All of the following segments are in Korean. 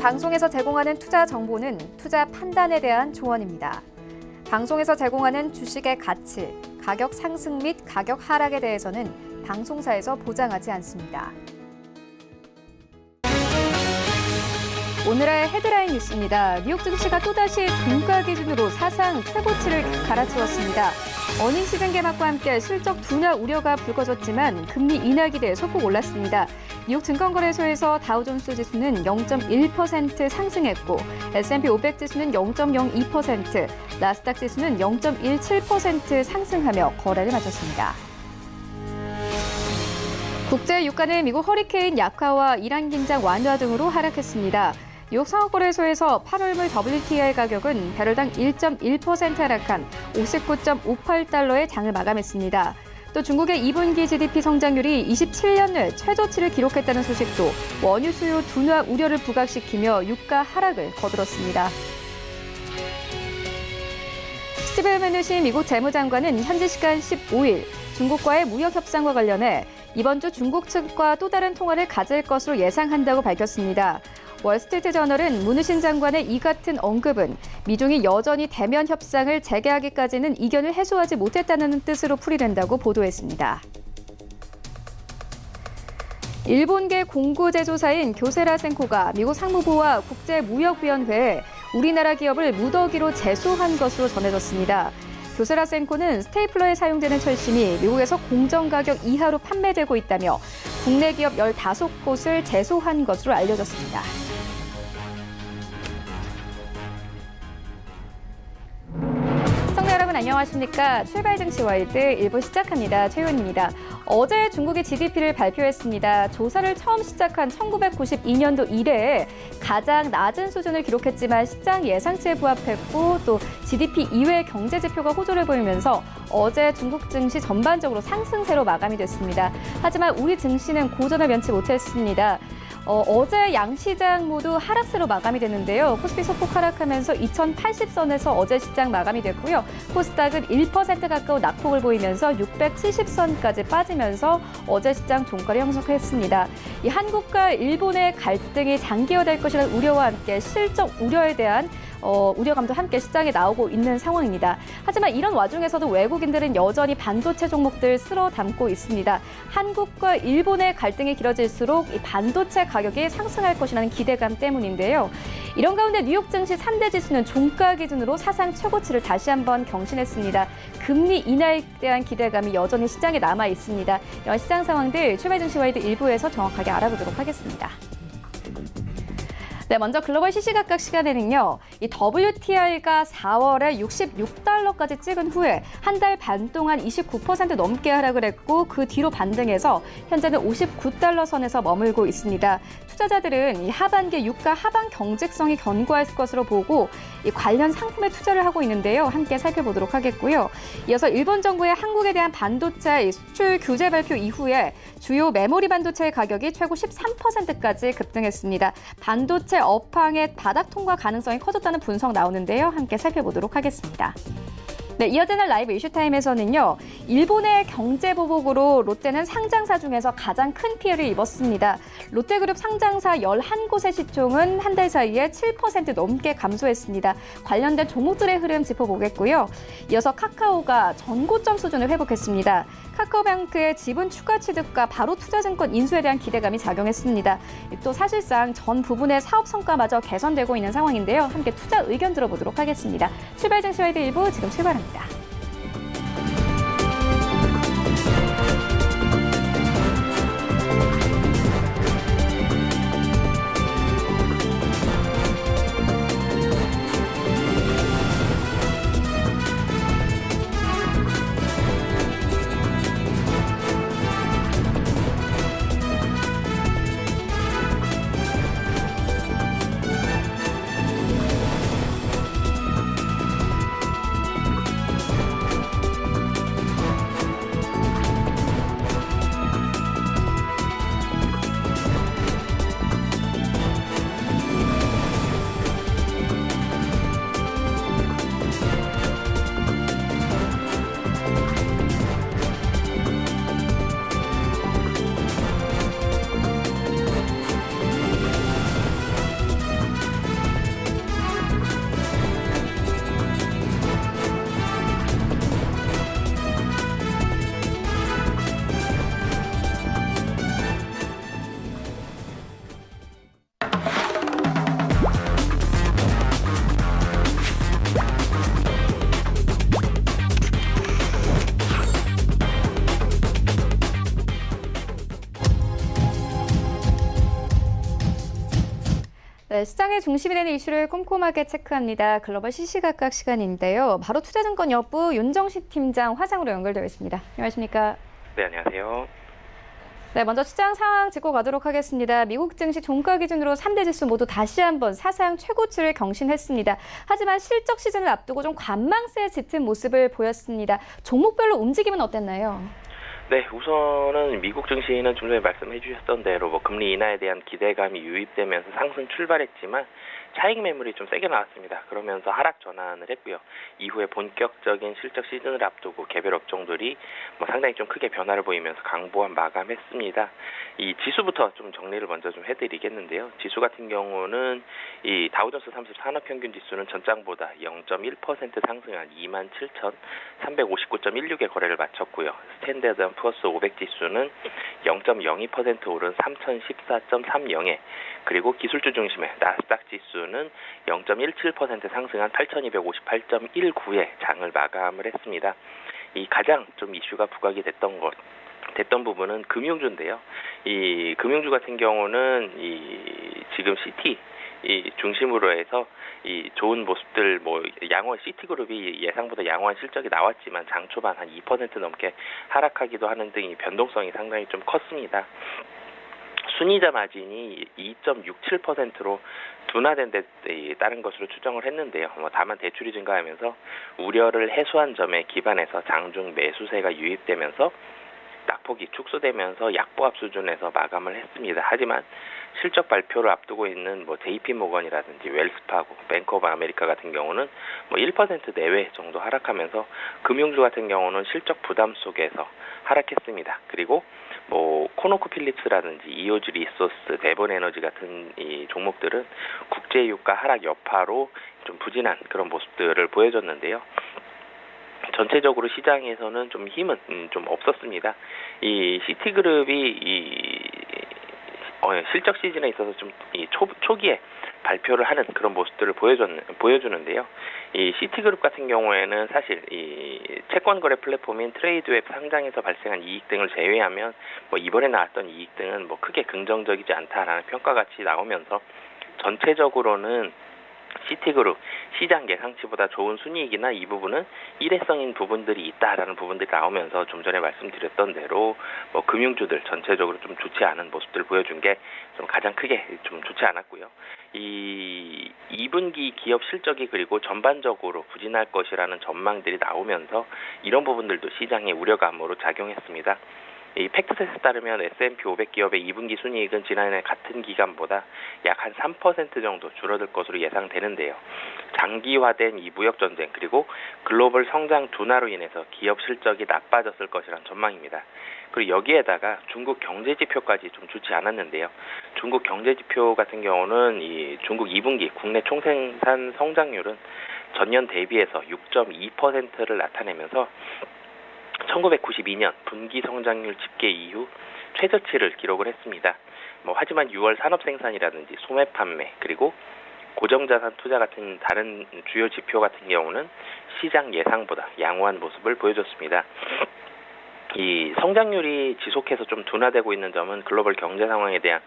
방송에서 제공하는 투자 정보는 투자 판단에 대한 조언입니다. 방송에서 제공하는 주식의 가치, 가격 상승 및 가격 하락에 대해서는 방송사에서 보장하지 않습니다. 오늘의 헤드라인 뉴스입니다. 뉴욕 증시가 또다시 종가 기준으로 사상 최고치를 갈아치웠습니다. 어닝 시즌 개막과 함께 실적 둔화 우려가 불거졌지만 금리 인하 기대에 소폭 올랐습니다. 뉴욕 증권거래소에서 다우존스 지수는 0.1% 상승했고 S&P 500 지수는 0.02%, 나스닥 지수는 0.17% 상승하며 거래를 마쳤습니다. 국제 유가는 미국 허리케인 약화와 이란 긴장 완화 등으로 하락했습니다. 뉴욕 상업거래소에서 8월물 WTI 가격은 배럴당 1.1% 하락한 59.58달러의 장을 마감했습니다. 또 중국의 2분기 GDP 성장률이 27년 내 최저치를 기록했다는 소식도 원유 수요 둔화 우려를 부각시키며 유가 하락을 거들었습니다. 스티븐 매누신 미국 재무장관은 현지 시간 15일 중국과의 무역 협상과 관련해 이번 주 중국 측과 또 다른 통화를 가질 것으로 예상한다고 밝혔습니다. 월스트리트 저널은 문우신 장관의 이 같은 언급은 미중이 여전히 대면 협상을 재개하기까지는 이견을 해소하지 못했다는 뜻으로 풀이된다고 보도했습니다. 일본계 공구 제조사인 교세라 센코가 미국 상무부와 국제무역위원회에 우리나라 기업을 무더기로 제소한 것으로 전해졌습니다. 교세라 센코는 스테이플러에 사용되는 철심이 미국에서 공정가격 이하로 판매되고 있다며 국내 기업 15곳을 제소한 것으로 알려졌습니다. 시청자 여러분 안녕하십니까? 출발 증시 와이드 1부 시작합니다. 최윤입니다. 어제 중국이 GDP를 발표했습니다. 조사를 처음 시작한 1992년도 이래 가장 낮은 수준을 기록했지만 시장 예상치에 부합했고 또 GDP 이외의 경제 지표가 호조를 보이면서 어제 중국 증시 전반적으로 상승세로 마감이 됐습니다. 하지만 우리 증시는 고전을 면치 못했습니다. 어제 양시장 모두 하락세로 마감이 됐는데요. 코스피 소폭 하락하면서 2080선에서 어제 시장 마감이 됐고요. 코스닥은 1% 가까운 낙폭을 보이면서 670선까지 빠지면서 어제 시장 종가를 형성했습니다. 이 한국과 일본의 갈등이 장기화될 것이라는 우려와 함께 실적 우려에 대한 우려감도 함께 시장에 나오고 있는 상황입니다. 하지만 이런 와중에서도 외국인들은 여전히 반도체 종목들 쓸어 담고 있습니다. 한국과 일본의 갈등이 길어질수록 이 반도체 가격이 상승할 것이라는 기대감 때문인데요. 이런 가운데 뉴욕 증시 3대 지수는 종가 기준으로 사상 최고치를 다시 한번 경신했습니다. 금리 인하에 대한 기대감이 여전히 시장에 남아 있습니다. 이런 시장 상황들 출발 증시 와이드 1부에서 정확하게 알아보도록 하겠습니다. 네, 먼저 글로벌 시시각각 시간에는요, 이 WTI가 4월에 66달러까지 찍은 후에 한 달 반 동안 29% 넘게 하락을 했고 그 뒤로 반등해서 현재는 59달러 선에서 머물고 있습니다. 투자자들은 이 하반기 유가 하방 경직성이 견고할 것으로 보고 이 관련 상품에 투자를 하고 있는데요. 함께 살펴보도록 하겠고요. 이어서 일본 정부의 한국에 대한 반도체 수출 규제 발표 이후에 주요 메모리 반도체 가격이 최고 13%까지 급등했습니다. 반도체 업황의 바닥 통과 가능성이 커졌다는 분석 나오는데요. 함께 살펴보도록 하겠습니다. 네, 이어지는 라이브 이슈타임에서는요. 일본의 경제 보복으로 롯데는 상장사 중에서 가장 큰 피해를 입었습니다. 롯데그룹 상장사 11곳의 시총은 한 달 사이에 7% 넘게 감소했습니다. 관련된 종목들의 흐름 짚어보겠고요. 이어서 카카오가 전고점 수준을 회복했습니다. 카카오뱅크의 지분 추가 취득과 바로 투자증권 인수에 대한 기대감이 작용했습니다. 또 사실상 전 부분의 사업 성과마저 개선되고 있는 상황인데요. 함께 투자 의견 들어보도록 하겠습니다. 출발 증시 와이드 1부 지금 출발합니다. 네, 시장의 중심이 되는 이슈를 꼼꼼하게 체크합니다. 글로벌 시시각각 시간인데요. 바로 투자증권 여부 윤정식 팀장 화상으로 연결되어 있습니다. 안녕하십니까? 네, 안녕하세요. 네, 먼저 시장 상황 짚고 가도록 하겠습니다. 미국 증시 종가 기준으로 3대 지수 모두 다시 한번 사상 최고치를 경신했습니다. 하지만 실적 시즌을 앞두고 좀 관망세에 짙은 모습을 보였습니다. 종목별로 움직임은 어땠나요? 네, 우선은 미국 증시는 좀 전에 말씀해 주셨던 대로 금리 인하에 대한 기대감이 유입되면서 상승 출발했지만 차익 매물이 좀 세게 나왔습니다. 그러면서 하락 전환을 했고요. 이후에 본격적인 실적 시즌을 앞두고 개별 업종들이 상당히 좀 크게 변화를 보이면서 강보한 마감했습니다. 이 지수부터 좀 정리를 먼저 좀 해드리겠는데요. 지수 같은 경우는 이 다우존스 30 산업평균지수는 전장보다 0.1% 상승한 27,359.16의 거래를 마쳤고요. 스탠다드 & 푸어스 500 지수는 0.02% 오른 3,014.30에 그리고 기술주 중심의 나스닥 지수는 0.17% 상승한 8,258.19에 장을 마감을 했습니다. 이 가장 좀 이슈가 부각이 됐던 부분은 금융주인데요. 이 금융주 같은 경우는 지금 CT 중심으로 해서 이 좋은 모습들 양호한 시티그룹이 예상보다 양호한 실적이 나왔지만 장 초반 한 2% 넘게 하락하기도 하는 등 이 변동성이 상당히 좀 컸습니다. 순이자 마진이 2.67%로 둔화된 데 따른 것으로 추정을 했는데요. 다만 대출이 증가하면서 우려를 해소한 점에 기반해서 장중 매수세가 유입되면서 낙폭이 축소되면서 약보합 수준에서 마감을 했습니다. 하지만 실적 발표를 앞두고 있는 JP 모건이라든지 웰스파고, 뱅크 오브 아메리카 같은 경우는 1% 내외 정도 하락하면서 금융주 같은 경우는 실적 부담 속에서 하락했습니다. 그리고 코노코 필립스라든지 이오지 리소스, 대본 에너지 같은 이 종목들은 국제 유가 하락 여파로 좀 부진한 그런 모습들을 보여줬는데요. 전체적으로 시장에서는 좀 힘은 좀 없었습니다. 이 시티그룹이 실적 시즌에 있어서 좀 초기에 발표를 하는 그런 모습들을 보여주는데요. 이 시티그룹 같은 경우에는 사실 이 채권 거래 플랫폼인 트레이드웹 상장에서 발생한 이익 등을 제외하면 이번에 나왔던 이익 등은 크게 긍정적이지 않다라는 평가같이 나오면서 전체적으로는 시티그룹 시장 예상치보다 좋은 순이익이나 이 부분은 일회성인 부분들이 있다라는 부분들이 나오면서 좀 전에 말씀드렸던 대로 금융주들 전체적으로 좀 좋지 않은 모습들을 보여준 게 좀 가장 크게 좀 좋지 않았고요. 이 2분기 기업 실적이 그리고 전반적으로 부진할 것이라는 전망들이 나오면서 이런 부분들도 시장의 우려감으로 작용했습니다. 이 팩트셋에 따르면 S&P 500 기업의 2분기 순이익은 지난해 같은 기간보다 약 한 3% 정도 줄어들 것으로 예상되는데요. 장기화된 이 무역전쟁 그리고 글로벌 성장 둔화로 인해서 기업 실적이 나빠졌을 것이란 전망입니다. 그리고 여기에다가 중국 경제지표까지 좀 좋지 않았는데요. 중국 경제지표 같은 경우는 이 중국 2분기 국내 총생산 성장률은 전년 대비해서 6.2%를 나타내면서 1992년 분기 성장률 집계 이후 최저치를 기록을 했습니다. 하지만 6월 산업 생산이라든지 소매 판매 그리고 고정자산 투자 같은 다른 주요 지표 같은 경우는 시장 예상보다 양호한 모습을 보여줬습니다. 이 성장률이 지속해서 좀 둔화되고 있는 점은 글로벌 경제 상황에 대한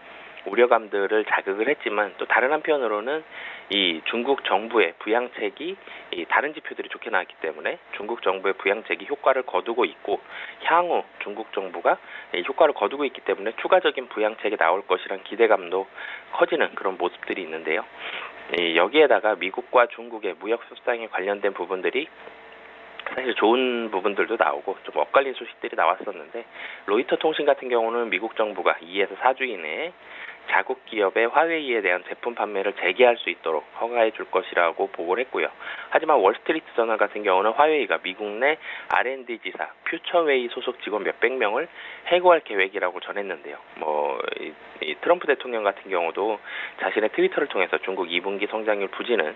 우려감들을 자극을 했지만 또 다른 한편으로는 이 중국 정부의 부양책이 이 다른 지표들이 좋게 나왔기 때문에 중국 정부의 부양책이 효과를 거두고 있고 향후 중국 정부가 효과를 거두고 있기 때문에 추가적인 부양책이 나올 것이란 기대감도 커지는 그런 모습들이 있는데요. 여기에다가 미국과 중국의 무역 협상에 관련된 부분들이 사실 좋은 부분들도 나오고 좀 엇갈린 소식들이 나왔었는데 로이터 통신 같은 경우는 미국 정부가 2에서 4주 이내에 자국 기업의 화웨이에 대한 제품 판매를 재개할 수 있도록 허가해 줄 것이라고 보고를 했고요. 하지만 월스트리트 저널 같은 경우는 화웨이가 미국 내 R&D 지사 퓨처웨이 소속 직원 몇백 명을 해고할 계획이라고 전했는데요. 이 트럼프 대통령 같은 경우도 자신의 트위터를 통해서 중국 2분기 성장률 부진은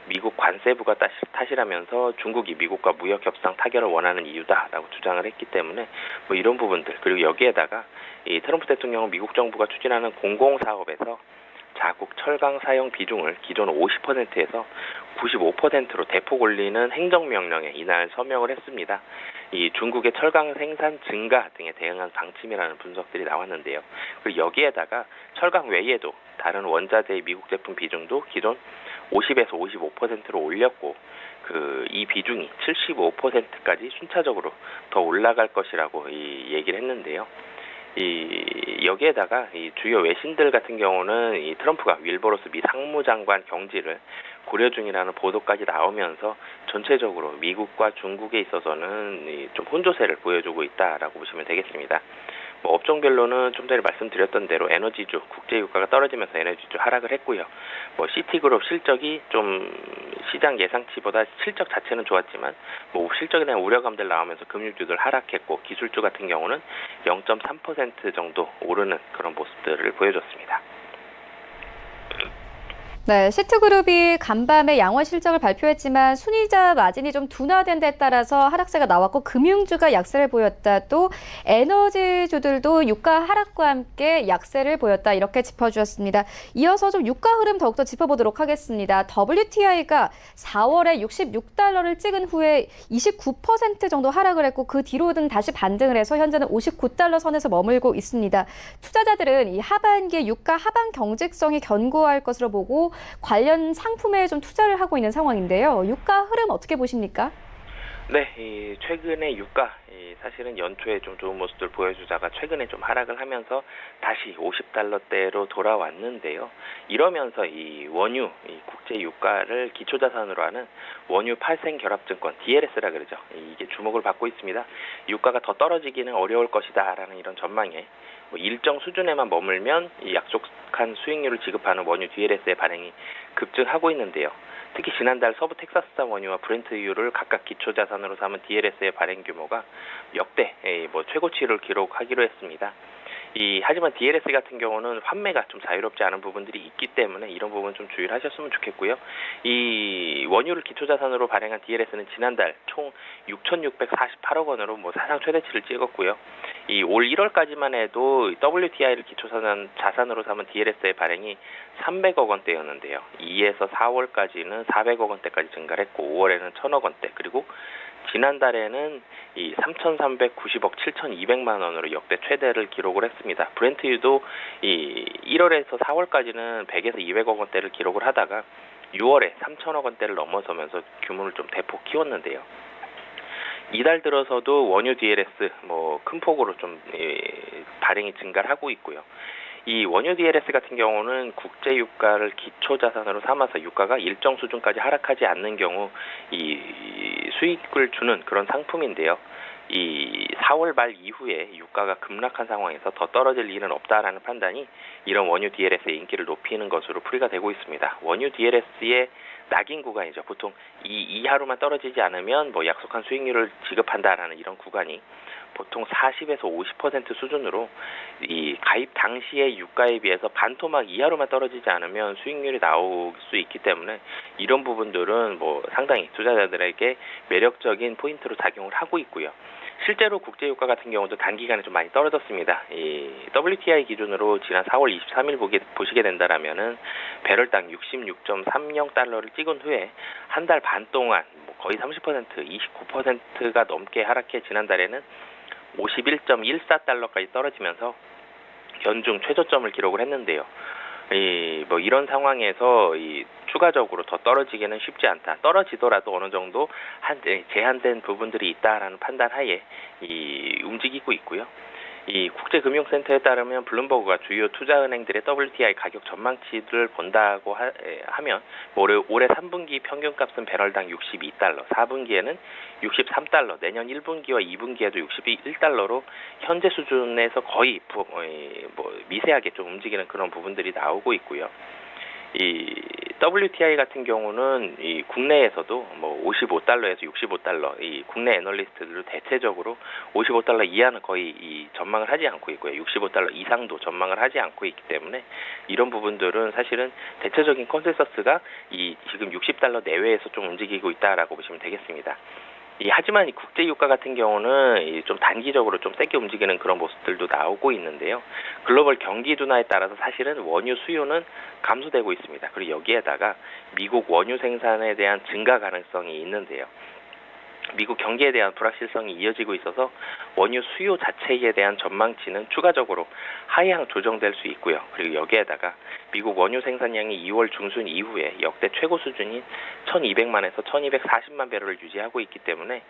미국 관세부가 탓이라면서 중국이 미국과 무역 협상 타결을 원하는 이유다라고 주장을 했기 때문에 이런 부분들 그리고 여기에다가 이 트럼프 대통령은 미국 정부가 추진하는 공공사업에서 자국 철강 사용 비중을 기존 50%에서 95%로 대폭 올리는 행정명령에 이날 서명을 했습니다. 이 중국의 철강 생산 증가 등에 대응한 방침이라는 분석들이 나왔는데요. 그리고 여기에다가 철강 외에도 다른 원자재의 미국 제품 비중도 기존 50에서 55%로 올렸고 이 비중이 75%까지 순차적으로 더 올라갈 것이라고 얘기를 했는데요. 여기에다가 주요 외신들 같은 경우는 트럼프가 윌버로스 미 상무장관 경질을 고려 중이라는 보도까지 나오면서 전체적으로 미국과 중국에 있어서는 좀 혼조세를 보여주고 있다라고 보시면 되겠습니다. 업종별로는 좀 전에 말씀드렸던 대로 에너지주, 국제유가가 떨어지면서 에너지주 하락을 했고요. 시티그룹 실적이 좀 시장 예상치보다 실적 자체는 좋았지만 실적에 대한 우려감들 나오면서 금융주들 하락했고 기술주 같은 경우는 0.3% 정도 오르는 그런 모습들을 보여줬습니다. 네, 시트그룹이 간밤에 양화 실적을 발표했지만 순이자 마진이 좀 둔화된 데 따라서 하락세가 나왔고 금융주가 약세를 보였다. 또 에너지주들도 유가 하락과 함께 약세를 보였다. 이렇게 짚어주셨습니다. 이어서 좀 유가 흐름 더욱더 짚어보도록 하겠습니다. WTI가 4월에 66달러를 찍은 후에 29% 정도 하락을 했고 그 뒤로는 다시 반등을 해서 현재는 59달러 선에서 머물고 있습니다. 투자자들은 이 하반기에 유가 하방 경직성이 견고할 것으로 보고 관련 상품에 좀 투자를 하고 있는 상황인데요. 유가 흐름 어떻게 보십니까? 네, 최근에 유가 사실은 연초에 좀 좋은 모습들 보여주다가 최근에 좀 하락을 하면서 다시 50달러대로 돌아왔는데요. 이러면서 원유, 국제 유가를 기초자산으로 하는 원유 파생 결합증권 DLS라 그러죠. 이게 주목을 받고 있습니다. 유가가 더 떨어지기는 어려울 것이다라는 이런 전망에 일정 수준에만 머물면 약속한 수익률을 지급하는 원유 DLS의 반응이 급증하고 있는데요. 특히 지난달 서부 텍사스산 원유와 브렌트유를 각각 기초자산으로 삼은 DLS의 발행 규모가 역대 최고치를 기록하기로 했습니다. 하지만 DLS 같은 경우는 환매가 좀 자유롭지 않은 부분들이 있기 때문에 이런 부분 좀 주의를 하셨으면 좋겠고요. 이 원유를 기초자산으로 발행한 DLS는 지난달 총 6,648억 원으로 사상 최대치를 찍었고요. 올 1월까지만 해도 WTI를 기초자산으로 삼은 DLS의 발행이 300억 원대였는데요. 2에서 4월까지는 400억 원대까지 증가를 했고 5월에는 1,000억 원대 그리고 지난달에는 3,390억 7,200만 원으로 역대 최대를 기록을 했습니다. 브렌트유도 1월에서 4월까지는 100에서 200억 원대를 기록을 하다가 6월에 3,000억 원대를 넘어서면서 규모를 좀 대폭 키웠는데요. 이달 들어서도 원유 DLS 큰 폭으로 좀 발행이 증가를 하고 있고요. 이 원유 DLS 같은 경우는 국제 유가를 기초 자산으로 삼아서 유가가 일정 수준까지 하락하지 않는 경우 수익을 주는 그런 상품인데요. 4월 말 이후에 유가가 급락한 상황에서 더 떨어질 일은 없다라는 판단이 이런 원유 DLS의 인기를 높이는 것으로 풀이가 되고 있습니다. 원유 DLS의 낙인 구간이죠. 보통 이하로만 떨어지지 않으면 약속한 수익률을 지급한다라는 이런 구간이 보통 40에서 50% 수준으로 가입 당시의 유가에 비해서 반토막 이하로만 떨어지지 않으면 수익률이 나올 수 있기 때문에 이런 부분들은 상당히 투자자들에게 매력적인 포인트로 작용을 하고 있고요. 실제로 국제유가 같은 경우도 단기간에 좀 많이 떨어졌습니다. WTI 기준으로 지난 4월 23일 보시게 된다라면은 배럴당 66.30달러를 찍은 후에 한 달 반 동안 거의 30%, 29%가 넘게 하락해 지난달에는 51.14달러까지 떨어지면서 연중 최저점을 기록을 했는데요. 이런 상황에서 추가적으로 더 떨어지기는 쉽지 않다. 떨어지더라도 어느 정도 제한된 부분들이 있다라는 판단하에 움직이고 있고요. 국제금융센터에 따르면 블룸버그가 주요 투자은행들의 WTI 가격 전망치를 본다고 하면 올해 3분기 평균값은 배럴당 62달러, 4분기에는 63달러, 내년 1분기와 2분기에도 61달러로 현재 수준에서 거의 미세하게 좀 움직이는 그런 부분들이 나오고 있고요. WTI 같은 경우는 국내에서도 55달러에서 65달러, 국내 애널리스트들도 대체적으로 55달러 이하는 거의 전망을 하지 않고 있고요. 65달러 이상도 전망을 하지 않고 있기 때문에 이런 부분들은 사실은 대체적인 컨센서스가 지금 60달러 내외에서 좀 움직이고 있다라고 보시면 되겠습니다. 하지만 국제유가 같은 경우는 좀 단기적으로 좀 세게 움직이는 그런 모습들도 나오고 있는데요. 글로벌 경기 둔화에 따라서 사실은 원유 수요는 감소되고 있습니다. 그리고 여기에다가 미국 원유 생산에 대한 증가 가능성이 있는데요. 미국 경기에 대한 불확실성이 이어지고 있어서 원유 수요 자체에 대한 전망치는 추가적으로 하향 조정될 수 있고요. 그리고 여기에다가 미국 원유 생산량이 2월 중순 이후에 역대 최고 수준인 1200만에서 1240만 배럴을 유지하고 있기 때문에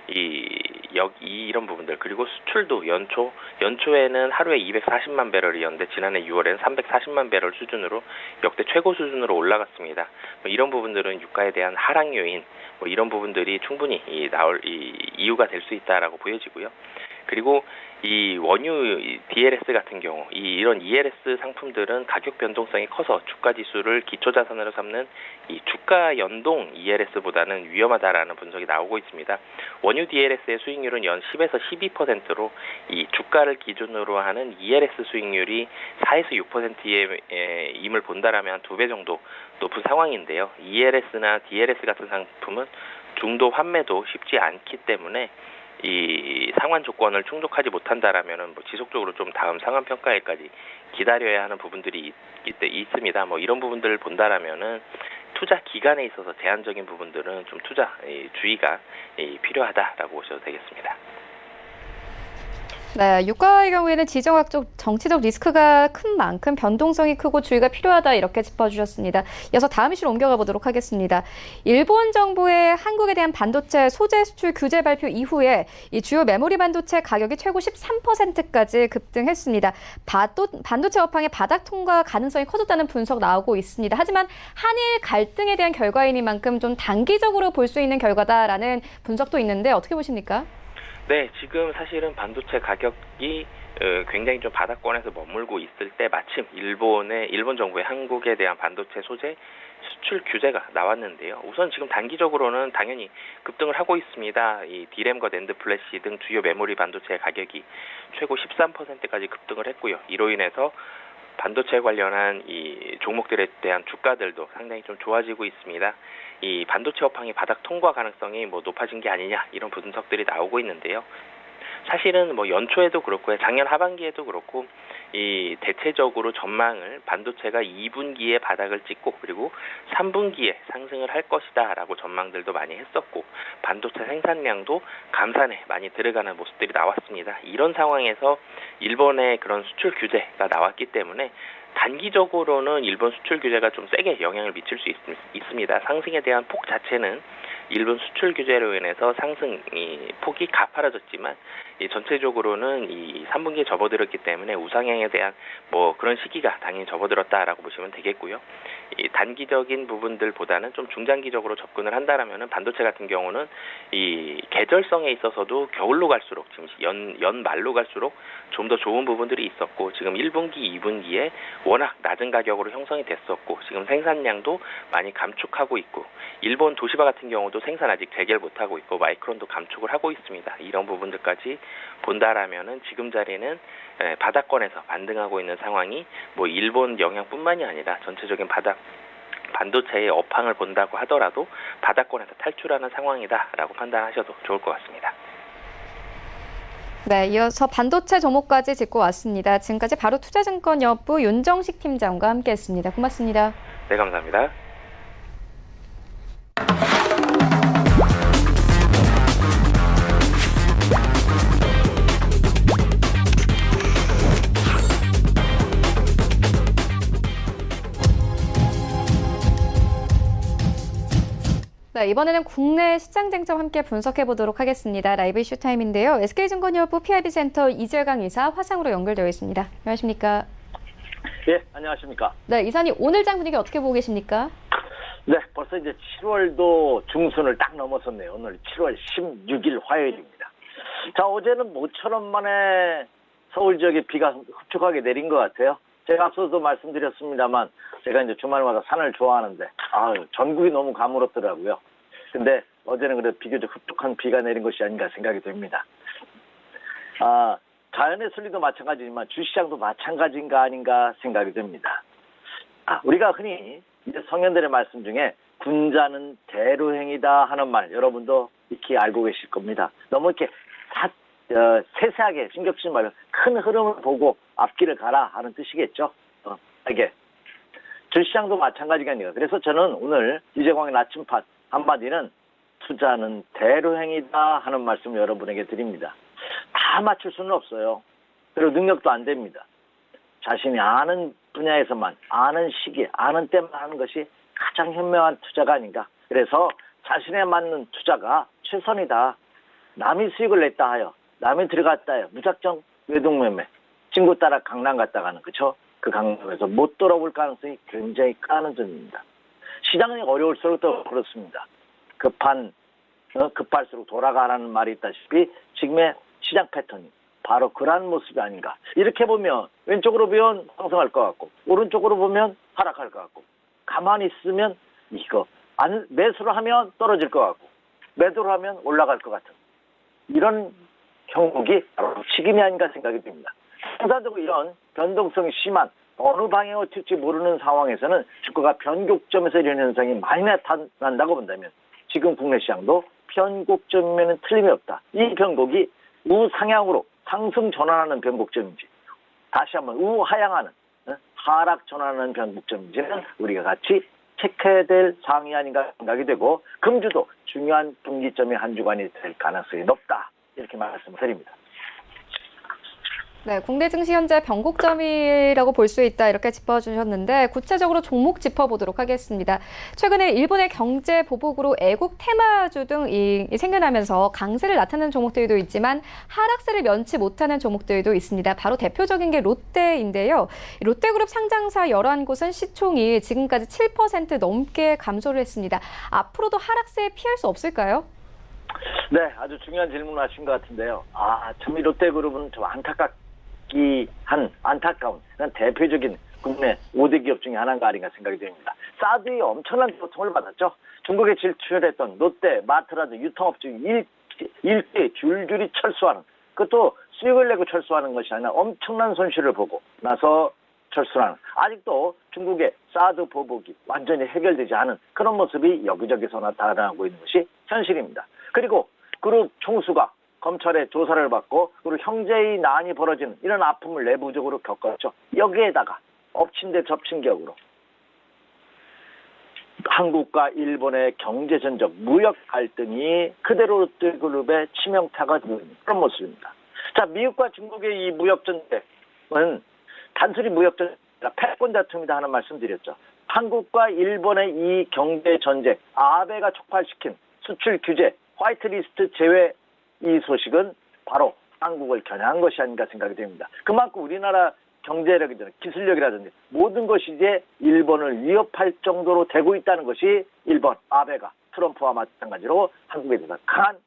이런 부분들, 그리고 수출도 연초에는 하루에 240만 배럴이었는데 지난해 6월에는 340만 배럴 수준으로 역대 최고 수준으로 올라갔습니다. 이런 부분들은 유가에 대한 하락 요인, 이런 부분들이 충분히 나올 이유가 될 수 있다라고 보여지고요. 그리고 이 원유 DLS 같은 경우 이런 ELS 상품들은 가격 변동성이 커서 주가 지수를 기초 자산으로 삼는 이 주가 연동 ELS보다는 위험하다라는 분석이 나오고 있습니다. 원유 DLS의 수익률은 연 10에서 12%로 이 주가를 기준으로 하는 ELS 수익률이 4에서 6%의 임을 본다라면 2배 정도 높은 상황인데요. ELS나 DLS 같은 상품은 중도 환매도 쉽지 않기 때문에 이 상환 조건을 충족하지 못한다라면은 지속적으로 좀 다음 상환 평가일까지 기다려야 하는 부분들이 있습니다. 이런 부분들을 본다라면은 투자 기간에 있어서 제한적인 부분들은 좀 주의가 필요하다라고 보셔도 되겠습니다. 네, 유가의 경우에는 지정학적 정치적 리스크가 큰 만큼 변동성이 크고 주의가 필요하다 이렇게 짚어주셨습니다. 이어서 다음 이슈로 옮겨가 보도록 하겠습니다. 일본 정부의 한국에 대한 반도체 소재 수출 규제 발표 이후에 이 주요 메모리 반도체 가격이 최고 13%까지 급등했습니다. 반도체 업황의 바닥 통과 가능성이 커졌다는 분석 나오고 있습니다. 하지만 한일 갈등에 대한 결과이니만큼 좀 단기적으로 볼 수 있는 결과다라는 분석도 있는데 어떻게 보십니까? 네, 지금 사실은 반도체 가격이 굉장히 좀 바닥권에서 머물고 있을 때 마침 일본 정부의 한국에 대한 반도체 소재 수출 규제가 나왔는데요. 우선 지금 단기적으로는 당연히 급등을 하고 있습니다. 이 D램과 낸드 플래시 등 주요 메모리 반도체 가격이 최고 13%까지 급등을 했고요. 이로 인해서 반도체 관련한 이 종목들에 대한 주가들도 상당히 좀 좋아지고 있습니다. 이 반도체 업황이 바닥 통과 가능성이 높아진 게 아니냐 이런 분석들이 나오고 있는데요. 사실은 연초에도 그렇고 작년 하반기에도 그렇고 이 대체적으로 전망을 반도체가 2분기에 바닥을 찍고 그리고 3분기에 상승을 할 것이다라고 전망들도 많이 했었고 반도체 생산량도 감산에 많이 들어가는 모습들이 나왔습니다. 이런 상황에서 일본의 그런 수출 규제가 나왔기 때문에 단기적으로는 일본 수출 규제가 좀 세게 영향을 미칠 수 있습니다. 상승에 대한 폭 자체는 일본 수출 규제로 인해서 상승 폭이 가파라졌지만 전체적으로는 이 3분기에 접어들었기 때문에 우상향에 대한 그런 시기가 당연히 접어들었다라고 보시면 되겠고요. 이 단기적인 부분들보다는 좀 중장기적으로 접근을 한다라면은 반도체 같은 경우는 이 계절성에 있어서도 겨울로 갈수록 지금 연말로 갈수록 좀 더 좋은 부분들이 있었고 지금 1분기, 2분기에 워낙 낮은 가격으로 형성이 됐었고 지금 생산량도 많이 감축하고 있고 일본 도시바 같은 경우도 생산 아직 재개를 못하고 있고 마이크론도 감축을 하고 있습니다. 이런 부분들까지 본다라면은 지금 자리는 바닥권에서 반등하고 있는 상황이 일본 영향뿐만이 아니라 전체적인 반도체의 업황을 본다고 하더라도 바닥권에서 탈출하는 상황이다라고 판단하셔도 좋을 것 같습니다. 네, 이어서 반도체 종목까지 짚고 왔습니다. 지금까지 바로 투자증권연구 윤정식 팀장과 함께했습니다. 고맙습니다. 네, 감사합니다. 네, 이번에는 국내 시장 쟁점 함께 분석해 보도록 하겠습니다. 라이브 이슈 타임인데요. SK증권연구 PIB센터 이재강 이사 화상으로 연결되어 있습니다. 안녕하십니까? 예, 안녕하십니까? 네, 이사님 오늘 장 분위기 어떻게 보고 계십니까? 네, 벌써 이제 7월도 중순을 딱 넘어섰네요. 오늘 7월 16일 화요일입니다. 자, 어제는 모처럼 만에 서울 지역에 비가 흡족하게 내린 것 같아요. 제가 앞서도 말씀드렸습니다만 제가 이제 주말마다 산을 좋아하는데 전국이 너무 가물었더라고요. 근데 어제는 그래도 비교적 흡족한 비가 내린 것이 아닌가 생각이 됩니다. 자연의 순리도 마찬가지지만 주시장도 마찬가지인가 아닌가 생각이 됩니다. 우리가 흔히 이제 성현들의 말씀 중에 군자는 대로행이다 하는 말 여러분도 익히 알고 계실 겁니다. 너무 이렇게 세세하게 신경 쓰지 말고 큰 흐름을 보고 앞길을 가라 하는 뜻이겠죠. 이게 주시장도 마찬가지가 아니에요. 그래서 저는 오늘 이재광의 나침판 한마디는 투자는 대로행이다 하는 말씀 여러분에게 드립니다. 다 맞출 수는 없어요. 그리고 능력도 안 됩니다. 자신이 아는 분야에서만, 아는 시기에, 아는 때만 하는 것이 가장 현명한 투자가 아닌가. 그래서 자신에 맞는 투자가 최선이다. 남이 수익을 냈다 하여, 남이 들어갔다 하여, 무작정 외동매매, 친구 따라 강남 갔다 가는, 그쵸? 그 강남에서 못 돌아올 가능성이 굉장히 까는 점입니다. 시장이 어려울수록 더 그렇습니다. 급할수록 돌아가라는 말이 있다시피 지금의 시장 패턴이 바로 그러한 모습이 아닌가. 이렇게 보면 왼쪽으로 보면 상승할 것 같고 오른쪽으로 보면 하락할 것 같고 가만히 있으면 이거 매수를 하면 떨어질 것 같고 매도를 하면 올라갈 것 같은 이런 형국이 바로 지금이 아닌가 생각이 듭니다. 통상적으로 이런 변동성이 심한 어느 방향으로 튈지 모르는 상황에서는 주가가 변곡점에서 이런 현상이 많이 나타난다고 본다면 지금 국내 시장도 변곡점이면 틀림이 없다. 이 변곡이 우상향으로 상승 전환하는 변곡점인지 다시 한번 우하향하는 하락 전환하는 변곡점인지는 우리가 같이 체크해야 될 사항이 아닌가 생각이 되고 금주도 중요한 분기점이 한 주간이 될 가능성이 높다. 이렇게 말씀을 드립니다. 네, 국내 증시 현재 변곡점이라고 볼 수 있다 이렇게 짚어주셨는데 구체적으로 종목 짚어보도록 하겠습니다. 최근에 일본의 경제 보복으로 애국 테마주 등이 생겨나면서 강세를 나타내는 종목들도 있지만 하락세를 면치 못하는 종목들도 있습니다. 바로 대표적인 게 롯데인데요. 롯데그룹 상장사 11곳은 시총이 지금까지 7% 넘게 감소를 했습니다. 앞으로도 하락세에 피할 수 없을까요? 네, 아주 중요한 질문을 하신 것 같은데요. 참 이 롯데그룹은 좀 안타까운 대표적인 국내 5대 기업 중에 하나가 아닌가 생각이 됩니다. 사드에 엄청난 고통을 받았죠. 중국에 진출했던 롯데, 마트라든지 유통업체 일대 줄줄이 철수하는, 그것도 수익을 내고 철수하는 것이 아니라 엄청난 손실을 보고 나서 철수하는, 아직도 중국의 사드 보복이 완전히 해결되지 않은 그런 모습이 여기저기서 나타나고 있는 것이 현실입니다. 그리고 그룹 총수가 검찰의 조사를 받고 그리고 형제의 난이 벌어지는 이런 아픔을 내부적으로 겪었죠. 여기에다가 엎친 데 접친 격으로 한국과 일본의 경제 전적, 무역 갈등이 그대로 롯데그룹의 치명타가 되는 그런 모습입니다. 자, 미국과 중국의 이 무역 전쟁은 단순히 무역 전쟁이 아니라 패권 다툼이다 하는 말씀드렸죠. 한국과 일본의 이 경제 전쟁, 아베가 촉발시킨 수출 규제, 화이트리스트 제외 이 소식은 바로 한국을 겨냥한 것이 아닌가 생각이 됩니다. 그만큼 우리나라 경제력이든 기술력이라든지 모든 것이 이제 일본을 위협할 정도로 되고 있다는 것이 일본 아베가 트럼프와 마찬가지로 한국에 대해서 강한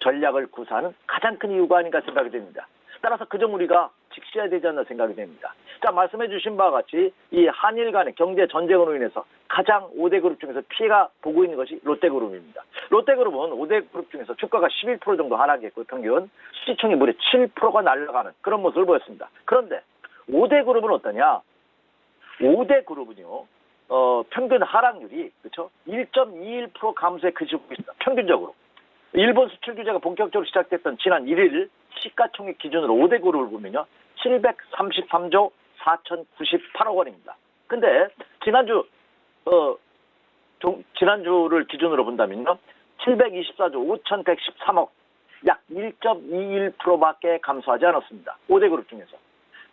전략을 구사하는 가장 큰 이유가 아닌가 생각이 됩니다. 따라서 그 점 우리가 직시해야 되지 않나 생각이 됩니다. 자, 말씀해 주신 바와 같이 이 한일 간의 경제 전쟁으로 인해서 가장 5대 그룹 중에서 피해가 보고 있는 것이 롯데그룹입니다. 롯데그룹은 5대 그룹 중에서 주가가 11% 정도 하락했고 평균 시총이 무려 7%가 날아가는 그런 모습을 보였습니다. 그런데 5대 그룹은 어떠냐? 5대 그룹은요. 평균 하락률이 그렇죠? 1.21% 감소에 그치고 있습니다. 평균적으로. 일본 수출 규제가 본격적으로 시작됐던 지난 1일 시가총액 기준으로 5대 그룹을 보면요. 733조 4,098억 원입니다. 근데 지난주를 기준으로 본다면요. 724조 5,113억 약 1.21%밖에 감소하지 않았습니다. 5대 그룹 중에서.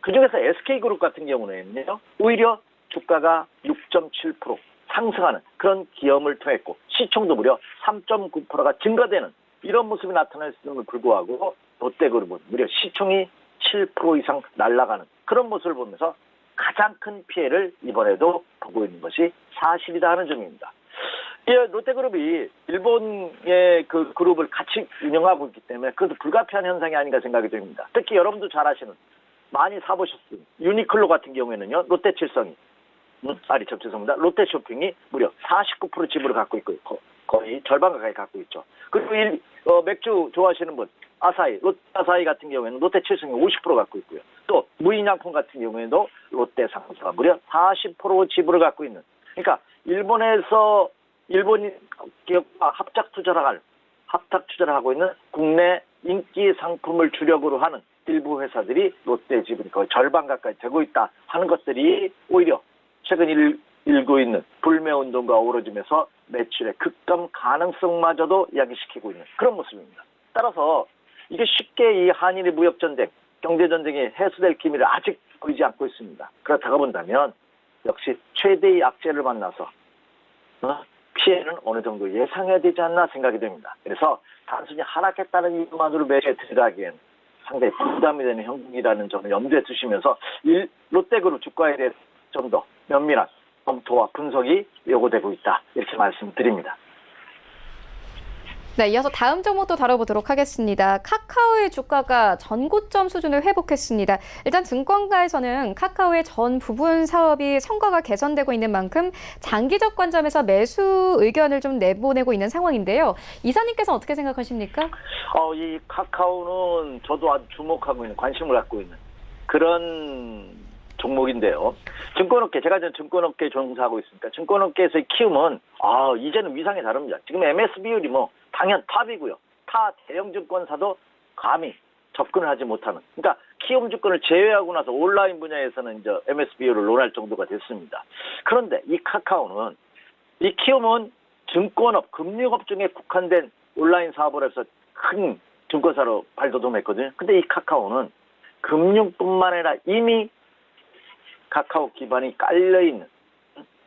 그중에서 SK그룹 같은 경우는요. 오히려 주가가 6.7% 상승하는 그런 기염을 통했고 시총도 무려 3.9%가 증가되는 이런 모습이 나타났음을 불구하고 롯데그룹은 무려 시총이 7% 이상 날아가는 그런 모습을 보면서 가장 큰 피해를 이번에도 보고 있는 것이 사실이다 하는 점입니다. 롯데그룹이 일본의 그 그룹을 같이 운영하고 있기 때문에 그것도 불가피한 현상이 아닌가 생각이 됩니다. 특히 여러분도 잘 아시는 많이 사보셨을 유니클로 같은 경우에는요. 롯데칠성이 죄송합니다. 롯데쇼핑이 무려 49% 지분을 갖고 있고 거의 절반 가까이 갖고 있죠. 그리고 맥주 좋아하시는 분 롯데아사히 같은 경우에는 롯데칠성이 50% 갖고 있고요. 또 무인양품 같은 경우에도 롯데상사가 무려 40% 지분을 갖고 있는. 그러니까 일본에서 일본인 기업과 합작 투자를 하고 있는 국내 인기 상품을 주력으로 하는 일부 회사들이 롯데 지분이 거의 절반 가까이 되고 있다 하는 것들이 오히려 최근 일고 있는 불매운동과 어우러지면서 매출의 급감 가능성마저도 이야기시키고 있는 그런 모습입니다. 따라서 이게 쉽게 이 한일의 무역전쟁, 경제전쟁이 해소될 기미를 아직 보이지 않고 있습니다. 그렇다고 본다면 역시 최대의 악재를 만나서 피해는 어느 정도 예상해야 되지 않나 생각이 됩니다. 그래서 단순히 하락했다는 이유만으로 매수에 들어가기엔 상당히 부담이 되는 형국이라는 점을 염두에 두시면서 롯데그룹 주가에 대해 좀 더 면밀한 검토와 분석이 요구되고 있다. 이렇게 말씀드립니다. 네, 이어서 다음 종목도 다뤄보도록 하겠습니다. 카카오의 주가가 전고점 수준을 회복했습니다. 일단 증권가에서는 카카오의 전 부분 사업이 성과가 개선되고 있는 만큼 장기적 관점에서 매수 의견을 좀 내보내고 있는 상황인데요. 이사님께서는 어떻게 생각하십니까? 이 카카오는 저도 아주 주목하고 있는, 관심을 갖고 있는 그런 종목인데요. 증권업계, 제가 지금 증권업계에 종사하고 있으니까 증권업계에서의 키움은 이제는 위상이 다릅니다. 지금 MS 비율이 당연 탑이고요. 타 대형 증권사도 감히 접근을 하지 못하는. 그러니까 키움 주권을 제외하고 나서 온라인 분야에서는 이제 MS 비율을 논할 정도가 됐습니다. 그런데 이 카카오는, 이 키움은 증권업, 금융업 중에 국한된 온라인 사업을 해서 큰 증권사로 발돋움했거든요. 근데 이 카카오는 금융뿐만 아니라 이미 카카오 기반이 깔려있는,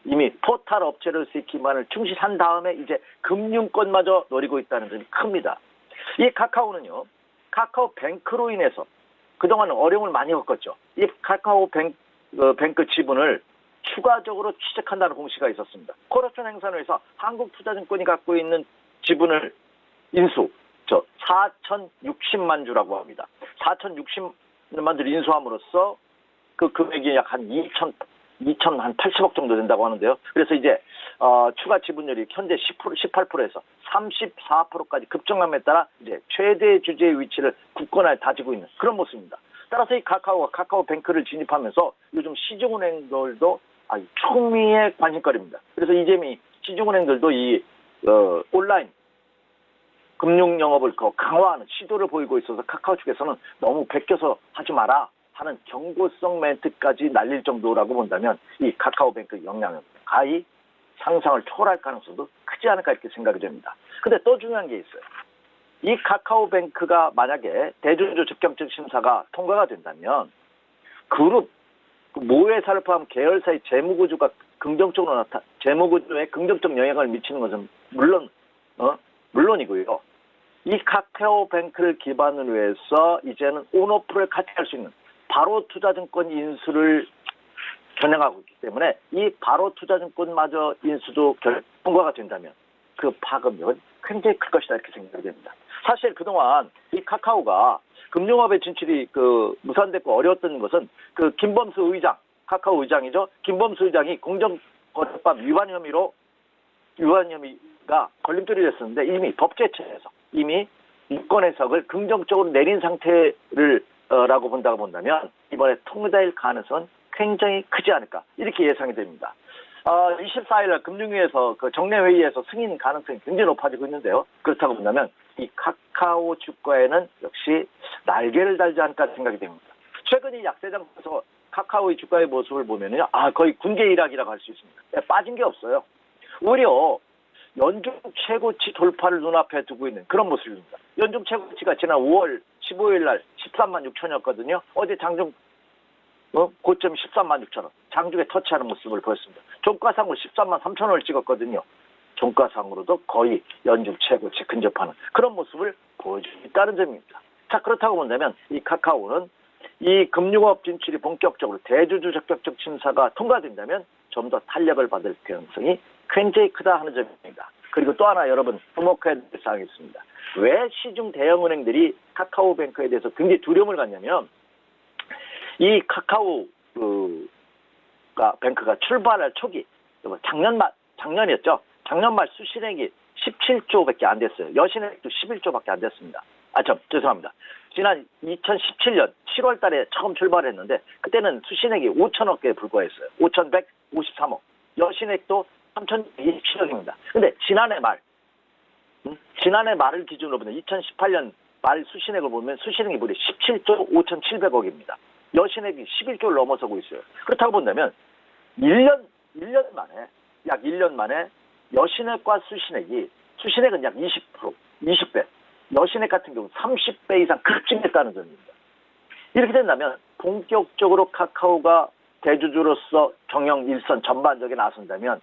이미 포털 업체로서의 기반을 충실한 다음에 이제 금융권마저 노리고 있다는 점이 큽니다. 이 카카오는요, 카카오뱅크로 인해서 그동안 어려움을 많이 겪었죠. 이 카카오뱅크 지분을 추가적으로 취득한다는 공시가 있었습니다. 코러션 행사를 해서 한국투자증권이 갖고 있는 지분을 인수, 4,060만 주라고 합니다. 4,060만 주를 인수함으로써 그 금액이 약 한 2,080억 정도 된다고 하는데요. 그래서 이제 추가 지분율이 현재 18%에서 34%까지 급증함에 따라 이제 최대 주주의 위치를 굳건하게 다지고 있는 그런 모습입니다. 따라서 이 카카오가 카카오뱅크를 진입하면서 요즘 시중은행들도 아주 초미의 관심거리입니다. 그래서 이제미 시중은행들도 이 온라인 금융 영업을 강화하는 시도를 보이고 있어서 카카오 측에서는 너무 베껴서 하지 마라 하는 경고성 멘트까지 날릴 정도라고 본다면 이 카카오뱅크 영향은 가히 상상을 초월할 가능성도 크지 않을까 이렇게 생각이 됩니다. 근데 또 중요한 게 있어요. 이 카카오뱅크가 만약에 대주주 적격적 심사가 통과가 된다면 그룹, 모회사를 포함 계열사의 재무구조가 재무구조에 긍정적 영향을 미치는 것은 물론이고요. 이 카카오뱅크를 기반으로 해서 이제는 온오프를 같이 할 수 있는 바로 투자증권 인수를 겨냥하고 있기 때문에 이 바로 투자증권마저 인수도 통과가 된다면 그 파급력은 굉장히 클 것이다 이렇게 생각이 됩니다. 사실 그동안 이 카카오가 금융업의 진출이 무산됐고 어려웠던 것은 김범수 의장, 카카오 의장이죠. 김범수 의장이 공정거래법 위반 혐의가 걸림돌이 됐었는데 이미 법제처에서 이미 유권 해석을 긍정적으로 내린 상태라고 본다면 이번에 통과될 가능성은 굉장히 크지 않을까 이렇게 예상이 됩니다. 24일 날 금융위에서 정례회의에서 승인 가능성이 굉장히 높아지고 있는데요. 그렇다고 본다면 이 카카오 주가에는 역시 날개를 달지 않을까 생각이 됩니다. 최근 이 약세장에서 카카오의 주가의 모습을 보면요, 거의 군계 일학이라고 할 수 있습니다. 빠진 게 없어요. 오히려 연중 최고치 돌파를 눈앞에 두고 있는 그런 모습입니다. 연중 최고치가 지난 5월 15일 날 13만 6천이었거든요. 어제 장중 고점 13만 6천 원. 장중에 터치하는 모습을 보였습니다. 종가상으로 13만 3천 원을 찍었거든요. 종가상으로도 거의 연중 최고치 근접하는 그런 모습을 보여주고 있다는 점입니다. 자, 그렇다고 본다면 이 카카오는 이 금융업 진출이 본격적으로 대주주 적격적 심사가 통과된다면 좀 더 탄력을 받을 가능성이 굉장히 크다 하는 점입니다. 그리고 또 하나 여러분 주목해야 될 사항이 있습니다. 왜 시중 대형은행들이 카카오뱅크에 대해서 굉장히 두려움을 갖냐면 이 카카오 뱅크가 출발할 초기 작년이었죠. 작년 말 수신액이 17조밖에 안 됐어요. 여신액도 11조밖에 안 됐습니다. 죄송합니다. 지난 2017년 7월 달에 처음 출발했는데 그때는 수신액이 5천억 개에 불과했어요. 5,153억. 여신액도 3,027억입니다. 근데 지난해 말을 기준으로 보면 2018년 말 수신액을 보면 수신액이 무려 17조 5,700억입니다. 여신액이 11조를 넘어서고 있어요. 그렇다고 본다면 1년 1년 만에, 약 1년 만에 여신액과 수신액은 약 20배, 여신액 같은 경우 30배 이상 급증했다는 점입니다. 이렇게 된다면 본격적으로 카카오가 대주주로서 경영 일선 전반적에 나선다면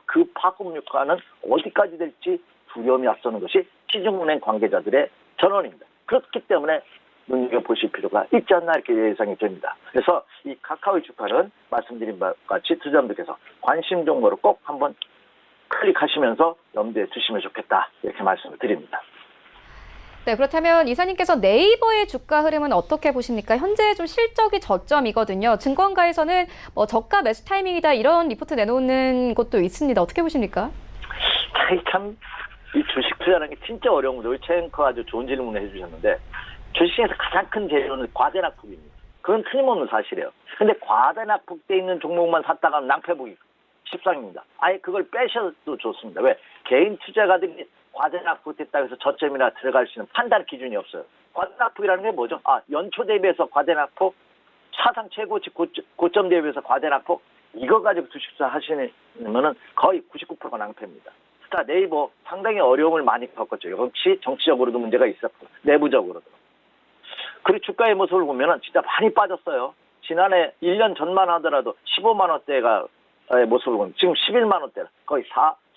그 파급 효과는 어디까지 될지 두려움이 앞서는 것이 시중은행 관계자들의 전언입니다. 그렇기 때문에 눈여겨보실 필요가 있지 않나 이렇게 예상이 됩니다. 그래서 이 카카오의 주가는 말씀드린 바와 같이 투자자분들께서 관심 종목으로 꼭 한번 클릭하시면서 염두에 두시면 좋겠다 이렇게 말씀을 드립니다. 네, 그렇다면 이사님께서 네이버의 주가 흐름은 어떻게 보십니까? 현재 좀 실적이 저점이거든요. 증권가에서는 뭐 저가 매수 타이밍이다 이런 리포트 내놓는 곳도 있습니다. 어떻게 보십니까? 참 이 주식 투자라는 게 진짜 어려운 거죠. 우리 최 앵커 아주 좋은 질문을 해주셨는데 주식에서 가장 큰 재료는 과대납폭입니다. 그건 틀림없는 사실이에요. 근데 과대납폭돼 있는 종목만 샀다가 낭패보기 십상입니다. 아예 그걸 빼셔도 좋습니다. 왜? 개인 투자가들이 과대납폭됐다고 해서 저점이나 들어갈 수 있는 판단 기준이 없어요. 과대납폭이라는 게 뭐죠? 연초 대비해서 과대납폭, 사상 최고치 고점 대비해서 과대납폭, 이거 가지고 주식 투자 하시면은 거의 99%가 낭패입니다. 자, 네이버 상당히 어려움을 많이 겪었죠. 역시 정치적으로도 문제가 있었고 내부적으로도. 그리고 주가의 모습을 보면은 진짜 많이 빠졌어요. 지난해 1년 전만 하더라도 15만 원대가 모습을 보면 지금 11만 원대, 거의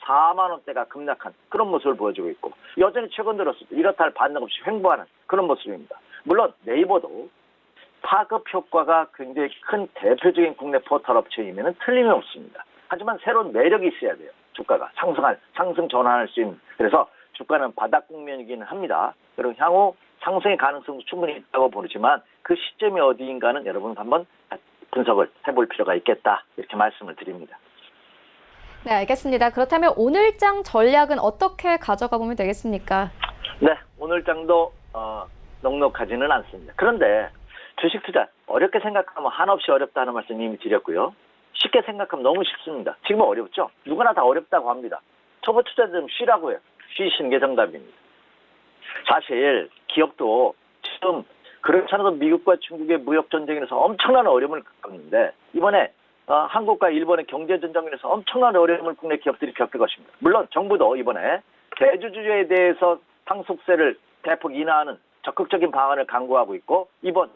4만 원대가 급락한 그런 모습을 보여주고 있고 여전히 최근 들어서 이렇다 할 반등 없이 횡보하는 그런 모습입니다. 물론 네이버도 파급 효과가 굉장히 큰 대표적인 국내 포털 업체이면 틀림이 없습니다. 하지만 새로운 매력이 있어야 돼요. 주가가 상승 전환할 수 있는. 그래서 주가는 바닥 국면이기는 합니다. 그리고 향후 상승의 가능성도 충분히 있다고 보지만 그 시점이 어디인가는 여러분 한번 분석을 해볼 필요가 있겠다 이렇게 말씀을 드립니다. 네, 알겠습니다. 그렇다면 오늘장 전략은 어떻게 가져가 보면 되겠습니까? 네, 오늘장도 넉넉하지는 않습니다. 그런데 주식 투자 어렵게 생각하면 한없이 어렵다는 말씀 이미 드렸고요. 쉽게 생각하면 너무 쉽습니다. 지금은 어렵죠? 누구나 다 어렵다고 합니다. 초보 투자자들은 쉬라고 해요. 쉬시는 게 정답입니다. 사실 기업도 지금 그렇지 않아도 미국과 중국의 무역전쟁에서 엄청난 어려움을 겪었는데 이번에 한국과 일본의 경제전쟁에서 엄청난 어려움을 국내 기업들이 겪을 것입니다. 물론 정부도 이번에 대주주에 대해서 상속세를 대폭 인하하는 적극적인 방안을 강구하고 있고 이번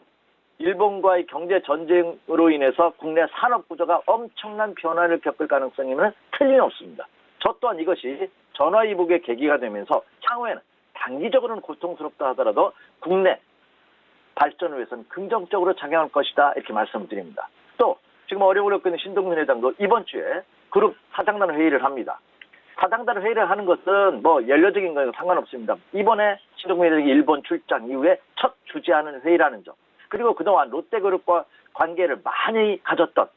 일본과의 경제전쟁으로 인해서 국내 산업구조가 엄청난 변화를 겪을 가능성이면 틀림없습니다. 저 또한 이것이 전화위복의 계기가 되면서 향후에는 단기적으로는 고통스럽다 하더라도 국내 발전을 위해서는 긍정적으로 작용할 것이다 이렇게 말씀드립니다. 또 지금 어려움을 겪는 신동민 회장도 이번 주에 그룹 사장단 회의를 합니다. 사장단 회의를 하는 것은 뭐 연료적인 거에는 상관없습니다. 이번에 신동민 회장이 일본 출장 이후에 첫 주재하는 회의라는 점. 그리고 그동안 롯데그룹과 관계를 많이 가졌던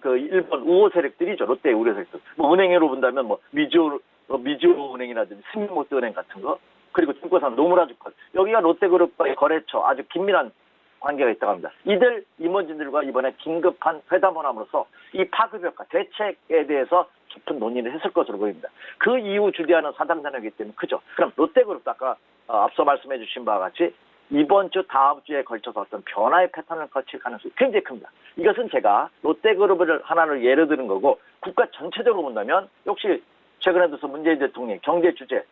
그 일본 우호 세력들이죠. 롯데의 우호 세력들. 뭐 은행으로 본다면 뭐 미주호 은행이라든지 스미모토은행 같은 거. 그리고 증권사 노무라주권. 여기가 롯데그룹과의 거래처 아주 긴밀한 관계가 있다고 합니다. 이들 임원진들과 이번에 긴급한 회담을 함으로써 이 파급 효과 대책에 대해서 깊은 논의를 했을 것으로 보입니다. 그 이후 주재하는 사장단이기 때문에 크죠. 그럼 롯데그룹도 아까 앞서 말씀해 주신 바와 같이 이번 주 다음 주에 걸쳐서 어떤 변화의 패턴을 거칠 가능성이 굉장히 큽니다. 이것은 제가 롯데그룹을 하나를 예로 드는 거고 국가 전체적으로 본다면 역시 최근에 들어서 문재인 대통령이 경제주재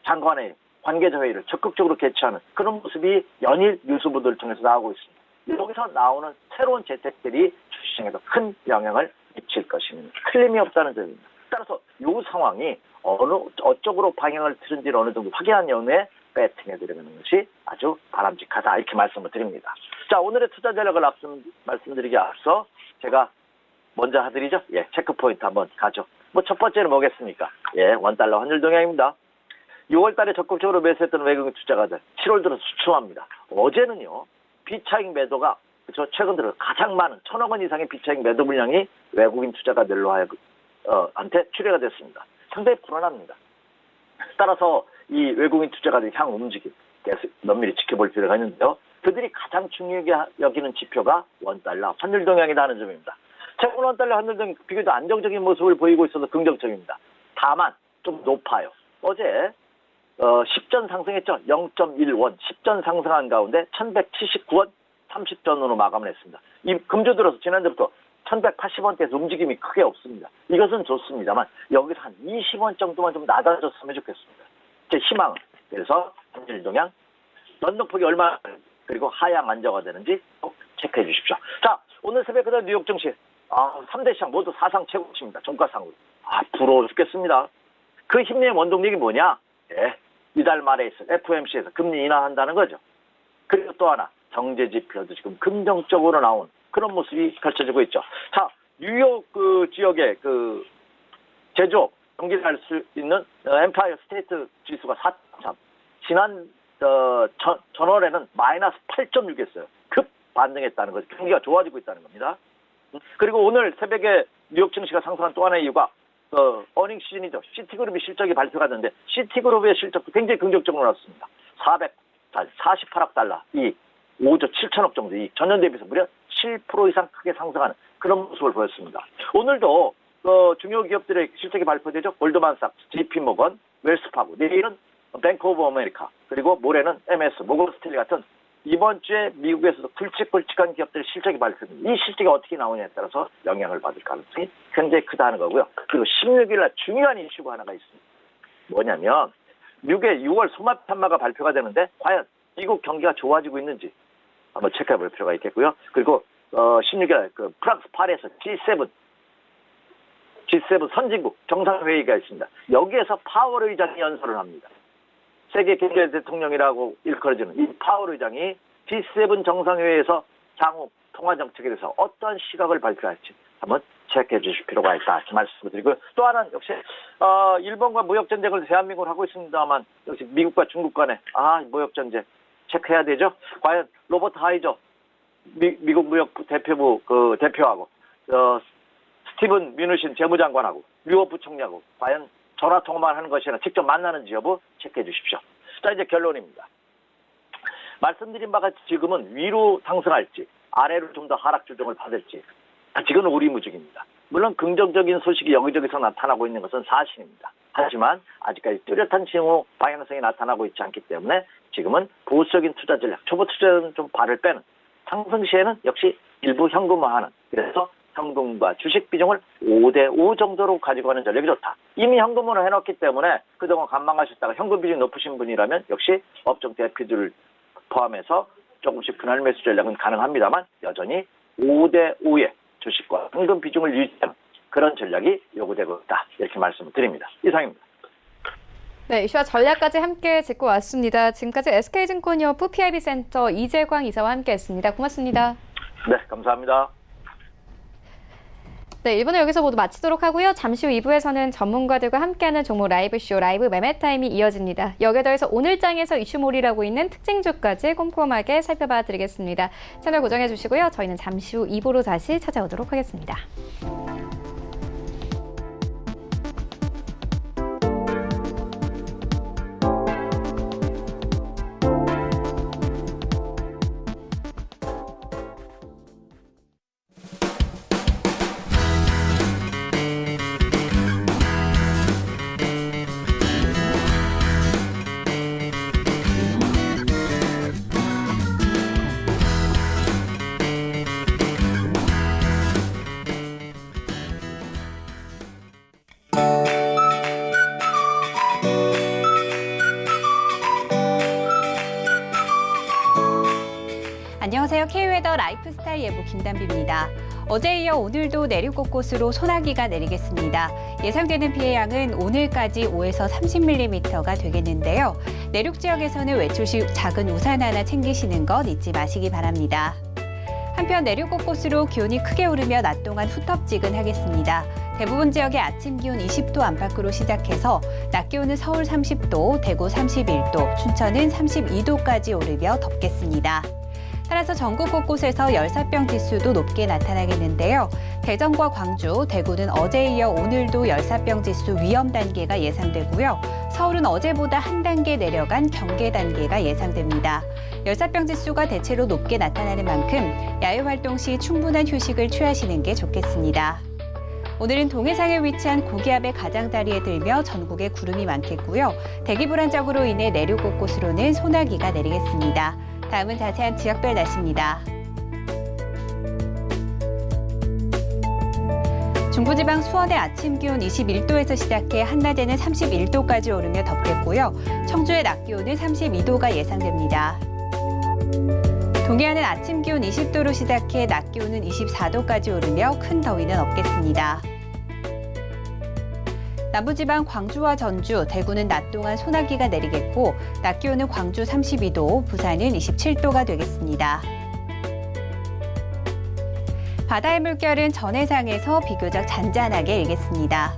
장관의 관계자 회의를 적극적으로 개최하는 그런 모습이 연일 뉴스보도를 통해서 나오고 있습니다. 여기서 나오는 새로운 재택들이 주시장에도 큰 영향을 미칠 것입니다. 틀림이 없다는 점입니다. 따라서 이 상황이 어쪽으로 방향을 틀은지를 어느 정도 확인한 이후에 배팅해 드리는 것이 아주 바람직하다 이렇게 말씀을 드립니다. 자, 오늘의 투자 전략을 말씀드리기 앞서 제가 먼저 하드리죠. 체크 포인트 한번 가죠. 첫 번째는 뭐겠습니까? 원달러 환율 동향입니다. 6월 달에 적극적으로 매수했던 외국인 투자가들 7월 들어 수출합니다. 어제는요. 비차익 매도가 최근 들어 가장 많은 1,000억 원 이상의 비차익 매도 물량이 외국인 투자가들로 한테 출회가 됐습니다. 상당히 불안합니다. 따라서 이 외국인 투자가들의 향후 움직임 계속 면밀히 지켜볼 필요가 있는데요. 그들이 가장 중요하게 여기는 지표가 원달러 환율 동향이다 하는 점입니다. 최근 원달러 환율 동향 비교적 안정적인 모습을 보이고 있어서 긍정적입니다. 다만 좀 높아요. 어제 10전 상승했죠. 0.1원 10전 상승한 가운데 1179원 30전으로 마감을 했습니다. 이 금주 들어서 지난주부터 1180원대에서 움직임이 크게 없습니다. 이것은 좋습니다만 여기서 한 20원 정도만 좀 낮아졌으면 좋겠습니다. 제 희망은. 그래서 한일 동향, 변동폭이 얼마나 그리고 하향 안정화 되는지 꼭 체크해 주십시오. 자, 오늘 새벽에 뉴욕 증시 3대 시장 모두 사상 최고치입니다. 종가상으로. 부러워 죽겠습니다. 그 힘의 원동력이 뭐냐? 이달 말에 있을 FOMC에서 금리 인하한다는 거죠. 그리고 또 하나 경제 지표도 지금 긍정적으로 나온 그런 모습이 펼쳐지고 있죠. 자, 뉴욕 그 지역의 그 제조업 경기를 할 수 있는 엠파이어 스테이트 지수가 4.3. 지난 전월에는 마이너스 8.6이었어요. 급 반등했다는 거죠. 경기가 좋아지고 있다는 겁니다. 그리고 오늘 새벽에 뉴욕 증시가 상승한 또 하나의 이유가 어닝 시즌이죠. 시티그룹이 실적이 발표가 됐는데 시티그룹의 실적도 굉장히 긍정적으로 나왔습니다. 48억 달러, 이 5조 7천억 정도, 이 전년 대비해서 무려 7% 이상 크게 상승하는 그런 모습을 보였습니다. 오늘도 중요 기업들의 실적이 발표되죠. 골드만삭스, JP모건, 웰스파고, 내일은 뱅크 오브 아메리카, 그리고 모레는 MS, 모건 스탠리 같은 이번 주에 미국에서도 굵직굵직한 기업들의 실적이 발표됩니다. 이 실적이 어떻게 나오냐에 따라서 영향을 받을 가능성이 굉장히 크다는 거고요. 그리고 16일 날 중요한 이슈가 하나가 있습니다. 뭐냐면 미국의 6월 소매 판매가 발표가 되는데 과연 미국 경기가 좋아지고 있는지 한번 체크해 볼 필요가 있겠고요. 그리고 16일 날 그 프랑스 파리에서 G7 선진국 정상회의가 있습니다. 여기에서 파월 의장이 연설을 합니다. 세계 경제 대통령이라고 일컬어지는 이 파월 의장이 G7 정상회의에서 향후 통화 정책에 대해서 어떤 시각을 발표할지 한번 체크해 주실 필요가 있다. 이렇게 말씀을 드리고요. 또 하나는 역시 일본과 무역 전쟁을 대한민국으로 하고 있습니다만 역시 미국과 중국 간에 무역 전쟁 체크해야 되죠. 과연 로버트 하이저 미국 무역 대표부 그 대표하고 스티븐 뮤누신 재무장관하고 류호 부총리하고 과연 전화 통화만 하는 것이 아니라 직접 만나는지 여부 체크해 주십시오. 자, 이제 결론입니다. 말씀드린 바가 지금은 위로 상승할지 아래로 좀 더 하락 조정을 받을지 아직은 오리무중입니다. 물론 긍정적인 소식이 여기저기서 나타나고 있는 것은 사실입니다. 하지만 아직까지 뚜렷한 징후 방향성이 나타나고 있지 않기 때문에 지금은 보수적인 투자 전략, 초보 투자는 좀 발을 빼는 상승 시에는 역시 일부 현금화하는, 그래서 현금과 주식 비중을 5대5 정도로 가지고 가는 전략이 좋다. 이미 현금으로 해놨기 때문에 그동안 관망하셨다가 현금 비중이 높으신 분이라면 역시 업종 대표들을 포함해서 조금씩 분할 매수 전략은 가능합니다만 여전히 5대5의 주식과 현금 비중을 유지하는 그런 전략이 요구되고 있다. 이렇게 말씀을 드립니다. 이상입니다. 네, 이슈와 전략까지 함께 짚고 왔습니다. 지금까지 SK증권이어프 PIB센터 이재광 이사와 함께했습니다. 고맙습니다. 네, 감사합니다. 네, 1부는 여기서 모두 마치도록 하고요. 잠시 후 2부에서는 전문가들과 함께하는 종목 라이브쇼 라이브 매매타임이 이어집니다. 여기에 더해서 오늘 장에서 이슈몰이라고 있는 특징주까지 꼼꼼하게 살펴봐 드리겠습니다. 채널 고정해 주시고요. 저희는 잠시 후 2부로 다시 찾아오도록 하겠습니다. 안녕하세요. K웨더 라이프스타일 예보 김단비입니다. 어제에 이어 오늘도 내륙 곳곳으로 소나기가 내리겠습니다. 예상되는 비의 양은 오늘까지 5에서 30mm가 되겠는데요. 내륙 지역에서는 외출 시 작은 우산 하나 챙기시는 것 잊지 마시기 바랍니다. 한편 내륙 곳곳으로 기온이 크게 오르며 낮 동안 후텁지근하겠습니다. 대부분 지역의 아침 기온 20도 안팎으로 시작해서 낮 기온은 서울 30도, 대구 31도, 춘천은 32도까지 오르며 덥겠습니다. 따라서 전국 곳곳에서 열사병 지수도 높게 나타나겠는데요. 대전과 광주, 대구는 어제에 이어 오늘도 열사병 지수 위험 단계가 예상되고요. 서울은 어제보다 한 단계 내려간 경계 단계가 예상됩니다. 열사병 지수가 대체로 높게 나타나는 만큼 야외 활동 시 충분한 휴식을 취하시는 게 좋겠습니다. 오늘은 동해상에 위치한 고기압의 가장자리에 들며 전국에 구름이 많겠고요. 대기 불안정으로 인해 내륙 곳곳으로는 소나기가 내리겠습니다. 다음은 자세한 지역별 날씨입니다. 중부지방 수원의 아침 기온 21도에서 시작해 한낮에는 31도까지 오르며 덥겠고요. 청주의 낮 기온은 32도가 예상됩니다. 동해안은 아침 기온 20도로 시작해 낮 기온은 24도까지 오르며 큰 더위는 없겠습니다. 남부지방 광주와 전주, 대구는 낮 동안 소나기가 내리겠고 낮 기온은 광주 32도, 부산은 27도가 되겠습니다. 바다의 물결은 전해상에서 비교적 잔잔하게 일겠습니다.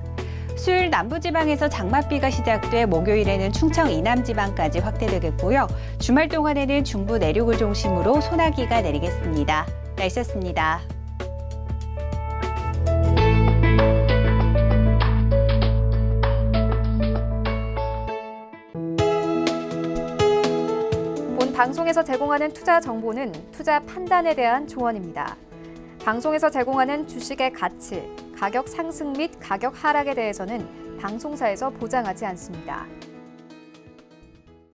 수요일 남부지방에서 장맛비가 시작돼 목요일에는 충청 이남지방까지 확대되겠고요. 주말 동안에는 중부 내륙을 중심으로 소나기가 내리겠습니다. 날씨였습니다. 본 방송에서 제공하는 투자 정보는 투자 판단에 대한 조언입니다. 방송에서 제공하는 주식의 가치, 가격 상승 및 가격 하락에 대해서는 방송사에서 보장하지 않습니다.